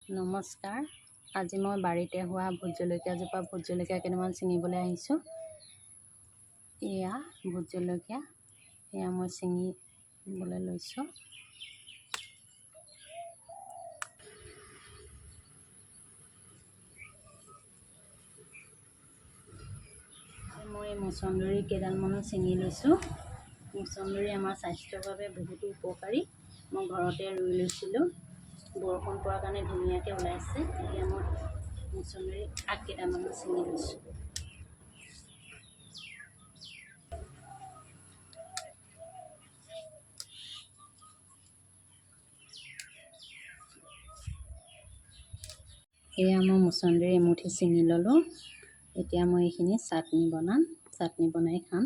নমস্কাৰ। আজি মই বাৰীতে হোৱা ভোট জলকীয়াজোপা ভোট জলকীয়া কেইটামান ছিঙিবলৈ আহিছোঁ। এয়া ভোট জলকীয়া, এয়া মই ছিঙিবলৈ লৈছোঁ। মই মছন্দৰী কেইডালমানো ছিঙি লৈছোঁ। মছন্দৰী আমাৰ স্বাস্থ্যৰ বাবে বহুতো উপকাৰী। মই ঘৰতে ৰুই লৈছিলোঁ, বৰষুণ পোৱাৰ কাৰণে ধুনীয়াকৈ ওলাইছে। এতিয়া মই মছন্দৰী আগ কেইটামানো ছিঙি লৈছোঁ। এয়া মই মছন্দৰী এমুঠি ছিঙি ল'লোঁ। এতিয়া মই এইখিনি চাটনি বনাই খাম।